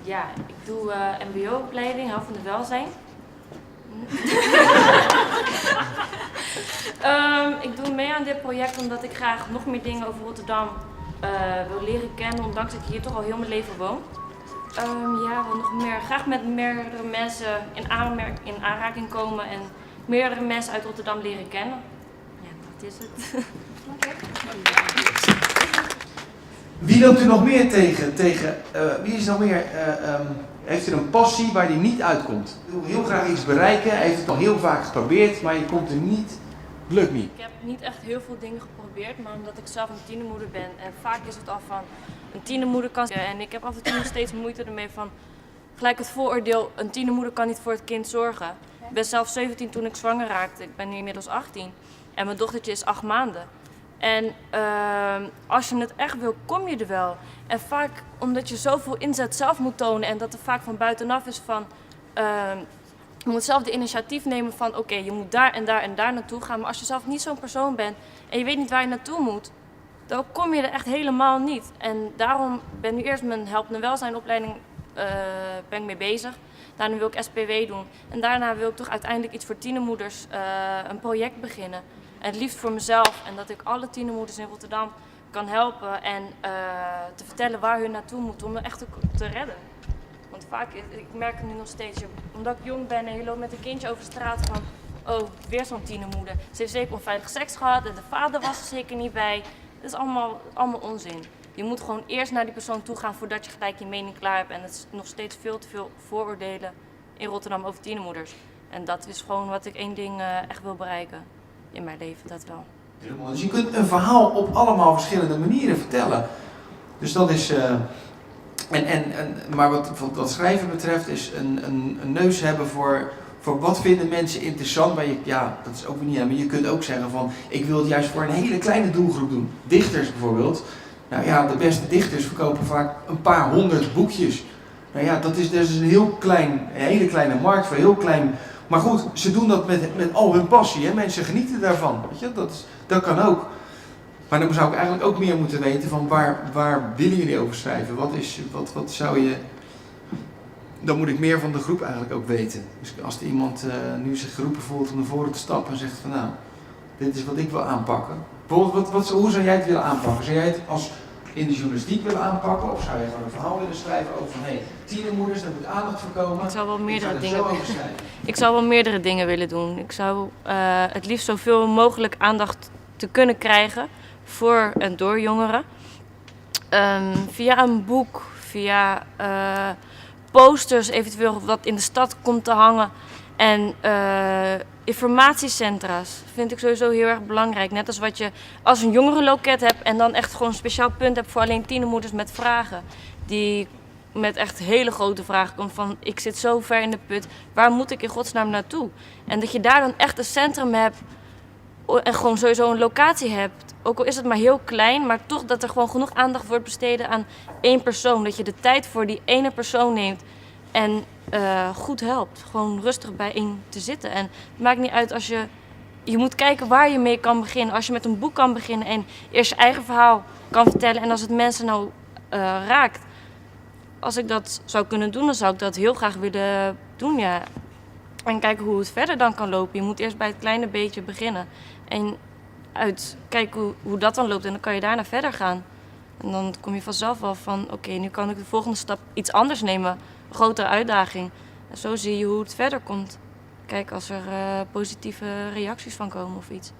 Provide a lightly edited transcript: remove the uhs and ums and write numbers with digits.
Ja, ik doe mbo-opleiding, helpende welzijn. Ik doe mee aan dit project omdat ik graag nog meer dingen over Rotterdam wil leren kennen, ondanks dat ik hier toch al heel mijn leven woon. Ja, wil nog meer, graag met meerdere mensen in aanraking komen en meerdere mensen uit Rotterdam leren kennen. Ja, dat is het. Wie loopt u nog meer tegen? Wie is nog meer? Heeft u een passie waar die niet uitkomt? U wil heel graag iets bereiken, hij heeft het al heel vaak geprobeerd, maar je komt er niet. Lukt niet. Ik heb niet echt heel veel dingen geprobeerd, maar omdat ik zelf een tienermoeder ben en vaak is het al van een tienermoeder kan. En ik heb af en toe nog steeds moeite ermee van gelijk het vooroordeel, een tienermoeder kan niet voor het kind zorgen. Ik ben zelf 17 toen ik zwanger raakte, ik ben nu inmiddels 18 en mijn dochtertje is 8 maanden. En als je het echt wil, kom je er wel. En vaak omdat je zoveel inzet zelf moet tonen en dat er vaak van buitenaf is van je moet zelf de initiatief nemen van oké, je moet daar en daar en daar naartoe gaan. Maar als je zelf niet zo'n persoon bent en je weet niet waar je naartoe moet, dan kom je er echt helemaal niet. En daarom ben ik nu eerst mijn helpende welzijnopleiding ben ik mee bezig. Daarna wil ik SPW doen. En daarna wil ik toch uiteindelijk iets voor tienermoeders, een project beginnen. En het liefst voor mezelf. En dat ik alle tienermoeders in Rotterdam kan helpen en te vertellen waar hun naartoe moeten om er echt te redden. Want vaak, ik merk het nu nog steeds, omdat ik jong ben en je loopt met een kindje over de straat van oh, weer zo'n tienermoeder. Ze heeft zeker onveilig seks gehad en de vader was er zeker niet bij. Dat is allemaal onzin. Je moet gewoon eerst naar die persoon toe gaan voordat je gelijk je mening klaar hebt. En het is nog steeds veel te veel vooroordelen in Rotterdam over tienermoeders. En dat is gewoon wat ik één ding echt wil bereiken in mijn leven, dat wel. Dus je kunt een verhaal op allemaal verschillende manieren vertellen. Dus dat is... Maar wat schrijven betreft is een neus hebben voor wat vinden mensen interessant. Maar ja, dat is ook niet aan. Maar je kunt ook zeggen van, ik wil het juist voor een hele kleine doelgroep doen. Dichters bijvoorbeeld. Nou ja, de beste dichters verkopen vaak een paar 100 boekjes. Nou ja, dat is dus een hele kleine markt voor heel klein. Maar goed, ze doen dat met al hun passie. Hè? Mensen genieten daarvan. Weet je? Dat kan ook. Maar dan zou ik eigenlijk ook meer moeten weten van waar willen jullie over schrijven? Wat zou je... Dan moet ik meer van de groep eigenlijk ook weten. Dus als er iemand nu zich geroepen voelt om naar voren te stappen en zegt van nou, dit is wat ik wil aanpakken. Bijvoorbeeld, hoe zou jij het willen aanpakken? Zou jij het als in de journalistiek willen aanpakken? Of zou je gewoon een verhaal willen schrijven over van hé, tienermoeders, daar moet aandacht voor komen. Ik zou wel meerdere dingen willen. Ik zou wel meerdere dingen willen doen. Ik zou het liefst zoveel mogelijk aandacht te kunnen krijgen voor en door jongeren. Via een boek, via posters, eventueel wat in de stad komt te hangen. En informatiecentra's vind ik sowieso heel erg belangrijk. Net als wat je als een jongerenloket hebt en dan echt gewoon een speciaal punt hebt voor alleen tienermoeders met vragen. Die met echt hele grote vragen komt van ik zit zo ver in de put, waar moet ik in godsnaam naartoe? En dat je daar dan echt een centrum hebt en gewoon sowieso een locatie hebt. Ook al is het maar heel klein, maar toch dat er gewoon genoeg aandacht wordt besteed aan één persoon. Dat je de tijd voor die ene persoon neemt en goed helpt. Gewoon rustig bij één te zitten. En het maakt niet uit als je moet kijken waar je mee kan beginnen. Als je met een boek kan beginnen en eerst je eigen verhaal kan vertellen. En als het mensen nou raakt. Als ik dat zou kunnen doen, dan zou ik dat heel graag willen doen, ja. En kijken hoe het verder dan kan lopen. Je moet eerst bij het kleine beetje beginnen. En kijken hoe dat dan loopt. En dan kan je daarna verder gaan. En dan kom je vanzelf wel van, oké, nu kan ik de volgende stap iets anders nemen. Een grotere uitdaging. En zo zie je hoe het verder komt. Kijk, als er positieve reacties van komen of iets.